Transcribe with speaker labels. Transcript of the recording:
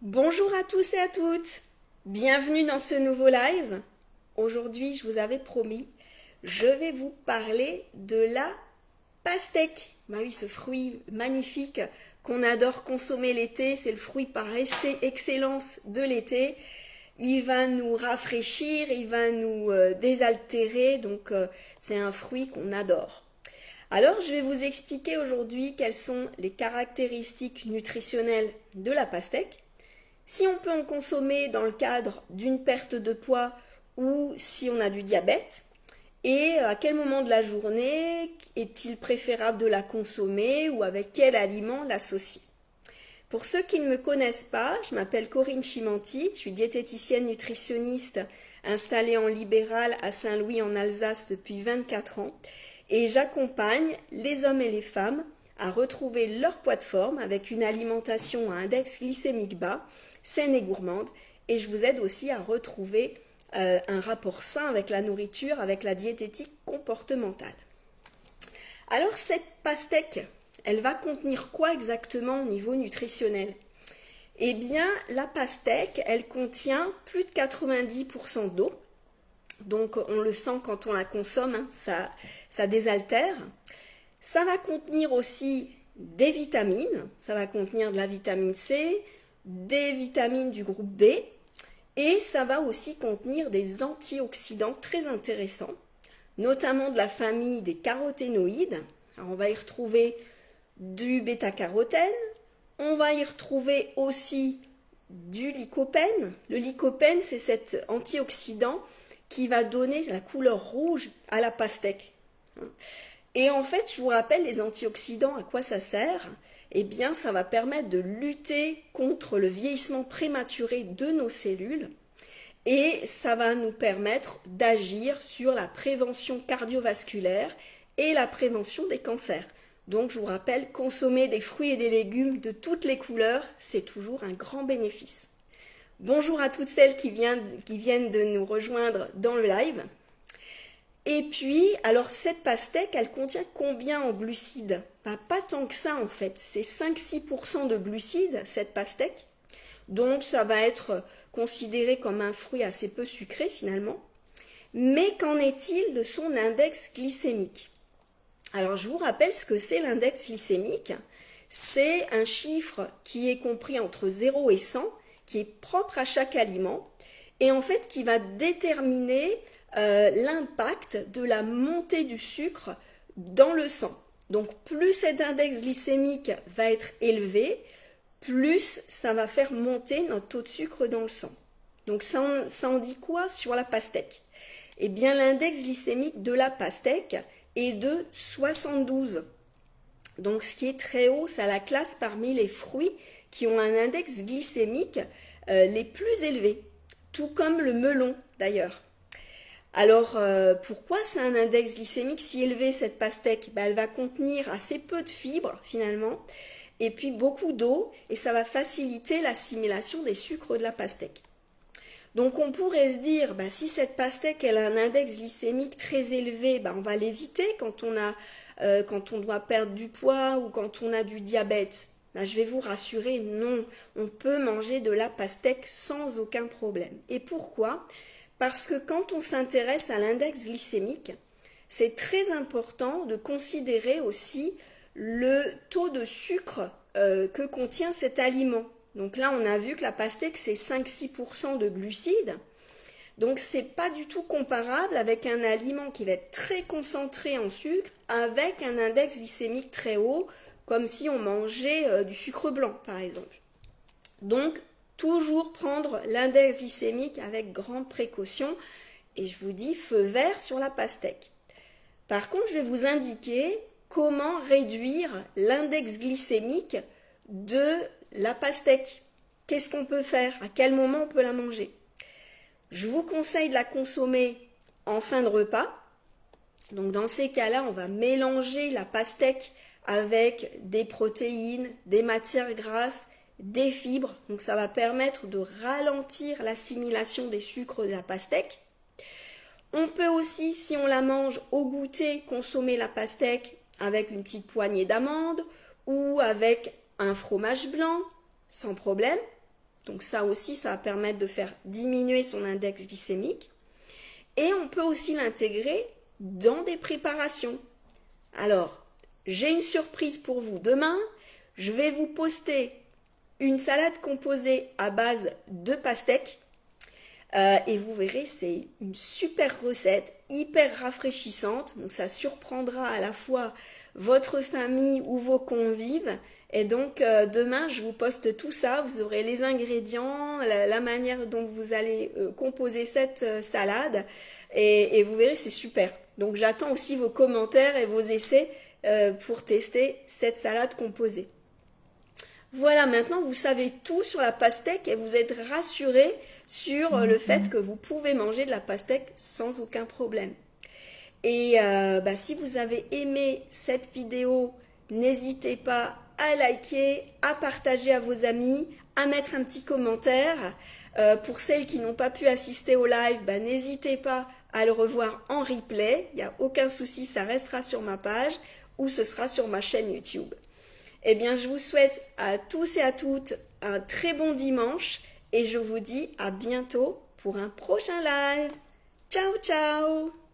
Speaker 1: Bonjour à tous et à toutes, bienvenue dans ce nouveau live. Aujourd'hui, je vous avais promis, je vais vous parler de la pastèque. Bah oui, ce fruit magnifique qu'on adore consommer l'été, c'est le fruit par excellence de l'été. Il va nous rafraîchir, il va nous désaltérer, donc c'est un fruit qu'on adore. Alors, je vais vous expliquer aujourd'hui quelles sont les caractéristiques nutritionnelles de la pastèque, si on peut en consommer dans le cadre d'une perte de poids ou si on a du diabète, et à quel moment de la journée est-il préférable de la consommer ou avec quel aliment l'associer. Pour ceux qui ne me connaissent pas, je m'appelle Corinne Chimanti, je suis diététicienne nutritionniste installée en libéral à Saint-Louis en Alsace depuis 24 ans et j'accompagne les hommes et les femmes à retrouver leur poids de forme avec une alimentation à index glycémique bas, saine et gourmande, et je vous aide aussi à retrouver un rapport sain avec la nourriture, avec la diététique comportementale. Alors cette pastèque, elle va contenir quoi exactement au niveau nutritionnel? Eh bien, la pastèque, elle contient plus de 90% d'eau. Donc, on le sent quand on la consomme, hein, ça désaltère. Ça va contenir aussi des vitamines. Ça va contenir de la vitamine C, des vitamines du groupe B. Et ça va aussi contenir des antioxydants très intéressants, notamment de la famille des caroténoïdes. Alors, on va y retrouver du bêta-carotène, on va y retrouver aussi du lycopène. Le lycopène, c'est cet antioxydant qui va donner la couleur rouge à la pastèque. Et en fait, je vous rappelle, les antioxydants, à quoi ça sert? Eh bien, ça va permettre de lutter contre le vieillissement prématuré de nos cellules et ça va nous permettre d'agir sur la prévention cardiovasculaire et la prévention des cancers. Donc, je vous rappelle, consommer des fruits et des légumes de toutes les couleurs, c'est toujours un grand bénéfice. Bonjour à toutes celles qui viennent de nous rejoindre dans le live. Et puis, alors cette pastèque, elle contient combien en glucides? Pas tant que ça en fait, c'est 5-6% de glucides, cette pastèque. Donc ça va être considéré comme un fruit assez peu sucré finalement. Mais qu'en est-il de son index glycémique? Alors je vous rappelle ce que c'est l'index glycémique. C'est un chiffre qui est compris entre 0 et 100, qui est propre à chaque aliment, et en fait qui va déterminer l'impact de la montée du sucre dans le sang. Donc plus cet index glycémique va être élevé, plus ça va faire monter notre taux de sucre dans le sang. Donc ça en dit quoi sur la pastèque? Eh bien l'index glycémique de la pastèque est de 72. Donc ce qui est très haut, ça la classe parmi les fruits qui ont un index glycémique les plus élevés, tout comme le melon d'ailleurs. Alors, pourquoi c'est un index glycémique si élevé cette pastèque? Elle va contenir assez peu de fibres finalement, et puis beaucoup d'eau, et ça va faciliter l'assimilation des sucres de la pastèque. Donc on pourrait se dire, si cette pastèque elle a un index glycémique très élevé, on va l'éviter quand on doit perdre du poids ou quand on a du diabète. Je vais vous rassurer, non, on peut manger de la pastèque sans aucun problème. Et pourquoi? Parce que quand on s'intéresse à l'index glycémique, c'est très important de considérer aussi le taux de sucre que contient cet aliment. Donc là, on a vu que la pastèque, c'est 5-6% de glucides. Donc c'est pas du tout comparable avec un aliment qui va être très concentré en sucre avec un index glycémique très haut, comme si on mangeait du sucre blanc, par exemple. Donc, toujours prendre l'index glycémique avec grande précaution. Et je vous dis feu vert sur la pastèque. Par contre, je vais vous indiquer comment réduire l'index glycémique de la pastèque. Qu'est-ce qu'on peut faire? À quel moment on peut la manger? Je vous conseille de la consommer en fin de repas. Donc dans ces cas-là, on va mélanger la pastèque avec des protéines, des matières grasses, des fibres. Donc ça va permettre de ralentir l'assimilation des sucres de la pastèque. On peut aussi, si on la mange au goûter, consommer la pastèque avec une petite poignée d'amandes ou avec un fromage blanc, sans problème. Donc ça aussi, ça va permettre de faire diminuer son index glycémique. Et on peut aussi l'intégrer dans des préparations. Alors, j'ai une surprise pour vous. Demain, je vais vous poster une salade composée à base de pastèque. Et vous verrez, c'est une super recette, hyper rafraîchissante. Donc ça surprendra à la fois votre famille ou vos convives. Et donc demain, je vous poste tout ça. Vous aurez les ingrédients, la manière dont vous allez composer cette salade. Et vous verrez, c'est super. Donc j'attends aussi vos commentaires et vos essais pour tester cette salade composée. Voilà, maintenant vous savez tout sur la pastèque et vous êtes rassurés sur le fait que vous pouvez manger de la pastèque sans aucun problème. Et si vous avez aimé cette vidéo, n'hésitez pas à liker, à partager à vos amis, à mettre un petit commentaire. Pour celles qui n'ont pas pu assister au live, n'hésitez pas à le revoir en replay. Il n'y a aucun souci, ça restera sur ma page ou ce sera sur ma chaîne YouTube. Eh bien, je vous souhaite à tous et à toutes un très bon dimanche et je vous dis à bientôt pour un prochain live. Ciao, ciao!